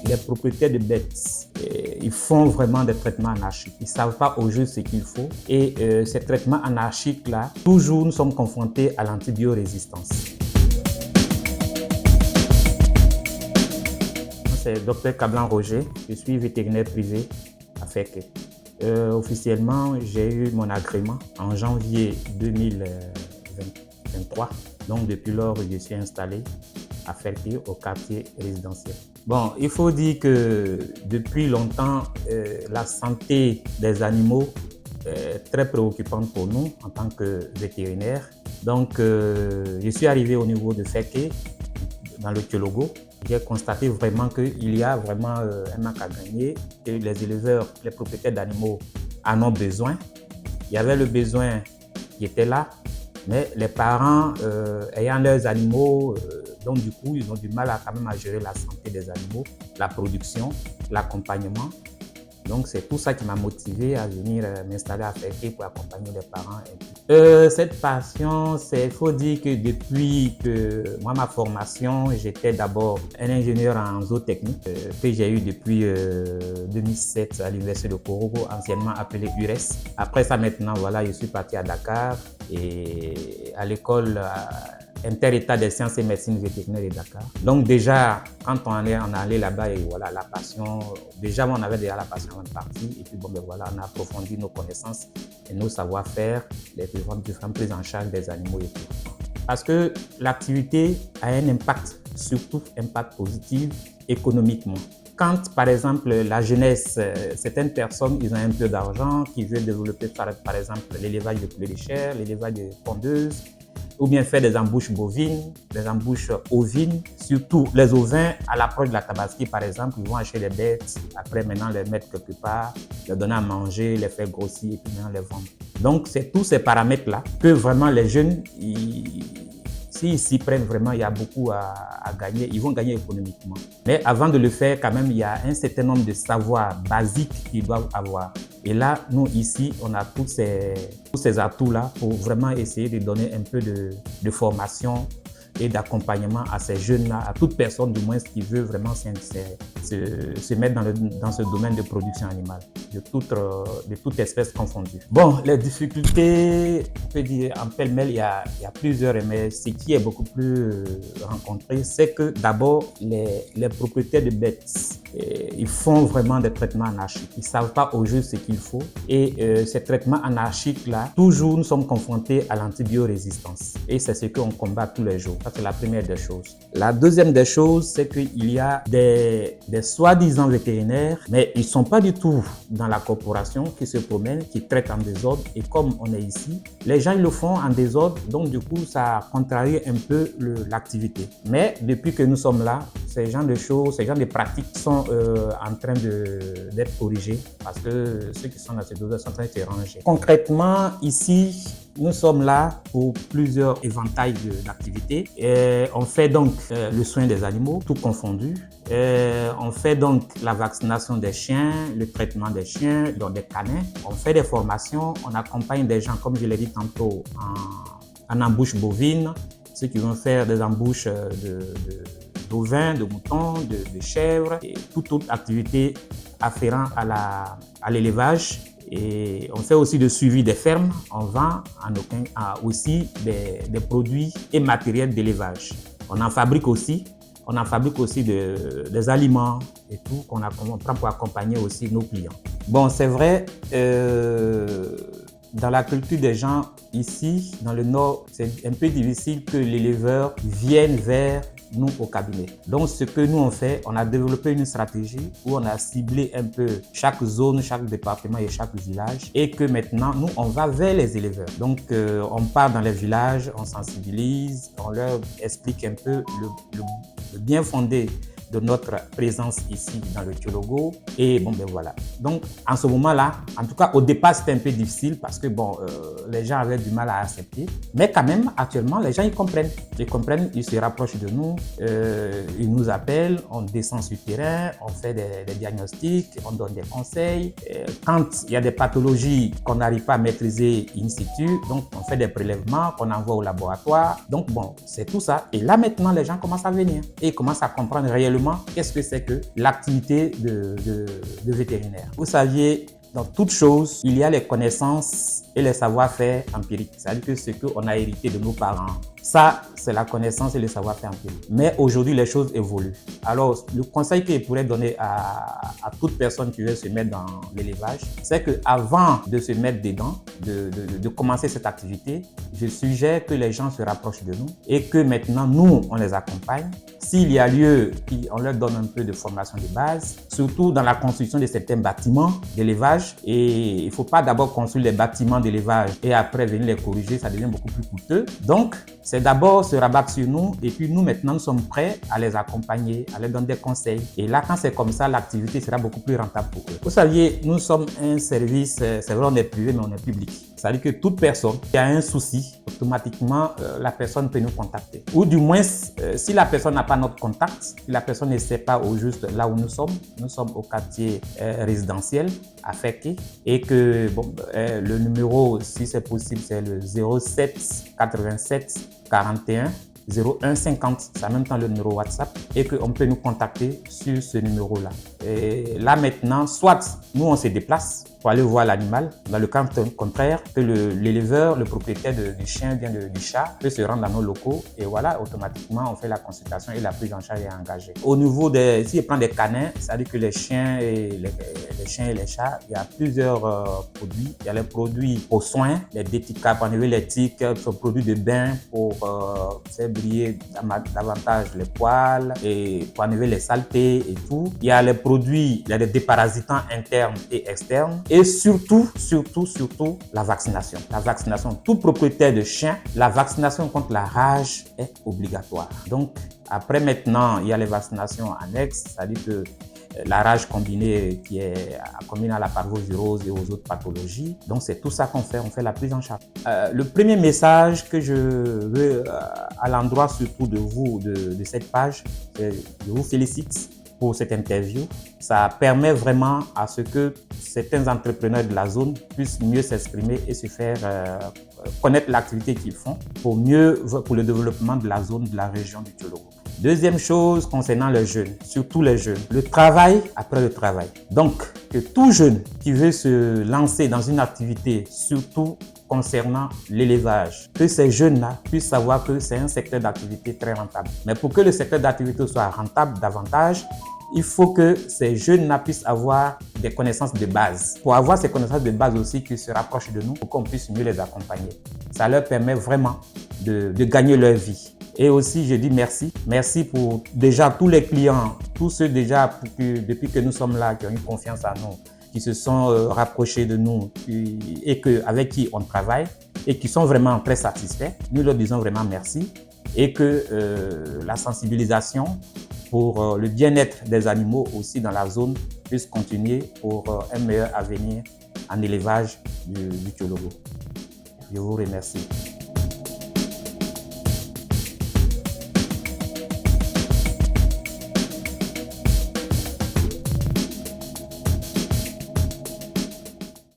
les propriétaires de bêtes, ils font vraiment des traitements anarchiques. Ils ne savent pas au juste ce qu'il faut. Et ces traitements anarchiques-là, toujours nous sommes confrontés à l'antibiorésistance. C'est Dr Kablan Roger, je suis vétérinaire privé à Fekhe. Officiellement, j'ai eu mon agrément en janvier 2023. Donc depuis lors, je suis installé à Fekhe, au quartier résidentiel. Bon, il faut dire que depuis longtemps, la santé des animaux est très préoccupante pour nous en tant que vétérinaire. Donc, je suis arrivé au niveau de Fekhe, dans le Thiologo. J'ai constaté vraiment qu'il y a vraiment un manque à gagner, que les éleveurs, les propriétaires d'animaux en ont besoin. Il y avait le besoin qui était là, mais les parents ayant leurs animaux, donc du coup, ils ont du mal quand même à gérer la santé des animaux, la production, l'accompagnement. Donc c'est tout ça qui m'a motivé à venir m'installer à Fekhe pour accompagner les parents. Cette passion, il faut dire que depuis que moi, ma formation, j'étais d'abord un ingénieur en zootechnique que j'ai eu depuis 2007 à l'université de Korogo, anciennement appelée URES. Après ça, maintenant, voilà, je suis parti à Dakar et à l'école Inter-État des sciences et médecine vétérinaire de Dakar. Donc déjà, quand on est allé là-bas, et voilà, la passion, déjà on avait déjà la passion en partie, et puis bon, ben voilà, on a approfondi nos connaissances et nos savoir-faire, les différentes prises en charge des animaux et tout. Parce que l'activité a un impact, surtout impact positif économiquement. Quand, par exemple, la jeunesse, certaines personnes, ils ont un peu d'argent, qui veulent développer, par exemple, l'élevage de poulets de chair, l'élevage de pondeuses, ou bien faire des embouches bovines, des embouches ovines, surtout les ovins à l'approche de la tabaski par exemple, ils vont acheter des bêtes, après maintenant les mettre quelque part, les donner à manger, les faire grossir et puis maintenant les vendre. Donc c'est tous ces paramètres-là que vraiment les jeunes, s'ils s'y prennent vraiment, il y a beaucoup à gagner, ils vont gagner économiquement. Mais avant de le faire, quand même, il y a un certain nombre de savoirs basiques qu'ils doivent avoir. Et là, nous, ici, on a tous ces atouts-là pour vraiment essayer de donner un peu de formation et d'accompagnement à ces jeunes-là, à toute personne du moins qui veut vraiment se mettre dans ce domaine de production animale, de toute espèce confondue. Bon, les difficultés, on peut dire en pêle-mêle, il y a plusieurs, mais ce qui est beaucoup plus rencontré, c'est que d'abord, les propriétaires de bêtes, ils font vraiment des traitements anarchiques. Ils ne savent pas au juste ce qu'il faut. Et ces traitements anarchiques-là, toujours nous sommes confrontés à l'antibiorésistance. Et c'est ce qu'on combat tous les jours. Ça, c'est la première des choses. La deuxième des choses, c'est qu'il y a des soi-disant vétérinaires, mais ils ne sont pas du tout dans la corporation, qui se promènent, qui traitent en désordre. Et comme on est ici, les gens ils le font en désordre. Donc du coup, ça contrarie un peu l'activité. Mais depuis que nous sommes là, ces genres de choses, ces genres de pratiques sont en train d'être corrigés parce que ceux qui sont dans ces dossiers sont en train de se ranger. Concrètement, ici, nous sommes là pour plusieurs éventails d'activités. On fait donc le soin des animaux, tout confondu. On fait donc la vaccination des chiens, le traitement des chiens, donc des canins. On fait des formations, on accompagne des gens, comme je l'ai dit tantôt, en embouche bovine, ceux qui vont faire des embouches d'ovins, de moutons, de chèvres et toute autre activité afférente à l'élevage. Et on fait aussi le suivi des fermes. On vend aussi des produits et matériels d'élevage. On en fabrique aussi. On en fabrique aussi des aliments et tout qu'on prend pour accompagner aussi nos clients. Bon, c'est vrai, dans la culture des gens ici, dans le Nord, c'est un peu difficile que l'éleveur vienne vers nous au cabinet. Donc ce que nous on fait, on a développé une stratégie où on a ciblé un peu chaque zone, chaque département et chaque village et que maintenant nous on va vers les éleveurs. Donc on part dans les villages, on sensibilise, on leur explique un peu le bien fondé de notre présence ici dans le Thiologo et bon ben voilà. Donc en ce moment-là, en tout cas au départ c'était un peu difficile parce que bon les gens avaient du mal à accepter, mais quand même actuellement les gens ils comprennent, ils se rapprochent de nous, ils nous appellent, on descend sur le terrain, on fait des diagnostics, on donne des conseils. Quand il y a des pathologies qu'on n'arrive pas à maîtriser in situ, donc on fait des prélèvements qu'on envoie au laboratoire. Donc bon, c'est tout ça. Et là maintenant les gens commencent à venir et ils commencent à comprendre réellement simplement qu'est-ce que c'est que l'activité de vétérinaire. Vous saviez, dans toute chose, il y a les connaissances et les savoir-faire empiriques. C'est-à-dire que ce qu'on a hérité de nos parents, ça, c'est la connaissance et le savoir-faire empirique. Mais aujourd'hui, les choses évoluent. Alors, le conseil que je pourrais donner à toute personne qui veut se mettre dans l'élevage, c'est qu'avant de se mettre dedans, de commencer cette activité, je suggère que les gens se rapprochent de nous et que maintenant, nous, on les accompagne. S'il y a lieu, on leur donne un peu de formation de base, surtout dans la construction de certains bâtiments d'élevage. Et il ne faut pas d'abord construire les bâtiments d'élevage et après venir les corriger, ça devient beaucoup plus coûteux. Donc, c'est d'abord se rabattre sur nous et puis nous, maintenant, nous sommes prêts à les accompagner, à leur donner des conseils. Et là, quand c'est comme ça, l'activité sera beaucoup plus rentable pour eux. Vous saviez, nous sommes un service, c'est vrai, on est privé, mais on est public. C'est-à-dire que toute personne qui a un souci, automatiquement, la personne peut nous contacter. Ou du moins, si la personne n'a pas notre contact, si la personne ne sait pas au juste là où nous sommes au quartier résidentiel à Ferté et que bon, le numéro, si c'est possible, c'est le 07 87 41 01 50, c'est en même temps le numéro WhatsApp et qu'on peut nous contacter sur ce numéro-là. Et là maintenant, soit nous on se déplace pour aller voir l'animal, dans le cas contraire, que l'éleveur, le propriétaire du chien, bien du chat, peut se rendre dans nos locaux et voilà, automatiquement on fait la consultation et la prise en charge est engagée. Au niveau des, si je prends des canins, c'est-à-dire que les chiens et les chats, il y a plusieurs produits. Il y a les produits pour soins, les déticats pour enlever les tiques, les produits de bain pour faire briller davantage les poils et pour enlever les saletés et tout. Il y a les produits, il y a des déparasitants internes et externes. Et surtout, la vaccination. La vaccination, tout propriétaire de chien, la vaccination contre la rage est obligatoire. Donc, après maintenant, il y a les vaccinations annexes, c'est-à-dire que la rage combinée qui est combinée à la parvovirose et aux autres pathologies. Donc, c'est tout ça qu'on fait, on fait la prise en charge. Le premier message que je veux à l'endroit surtout de vous, de cette page, c'est je vous félicite pour cette interview. Ça permet vraiment à ce que certains entrepreneurs de la zone puissent mieux s'exprimer et se faire connaître l'activité qu'ils font pour le développement de la zone, de la région du Tchologo. Deuxième chose concernant les jeunes, surtout les jeunes, le travail après le travail. Donc, que tout jeune qui veut se lancer dans une activité, surtout concernant l'élevage, que ces jeunes-là puissent savoir que c'est un secteur d'activité très rentable. Mais pour que le secteur d'activité soit rentable davantage, il faut que ces jeunes-là puissent avoir des connaissances de base. Pour avoir ces connaissances de base aussi, qu'ils se rapprochent de nous pour qu'on puisse mieux les accompagner. Ça leur permet vraiment de gagner leur vie. Et aussi, je dis merci. Merci pour déjà tous les clients, tous ceux déjà depuis que nous sommes là, qui ont eu confiance en nous, qui se sont rapprochés de nous et avec qui on travaille et qui sont vraiment très satisfaits. Nous leur disons vraiment merci et que la sensibilisation pour le bien-être des animaux aussi dans la zone puisse continuer pour un meilleur avenir en élevage du Tchologo. Je vous remercie.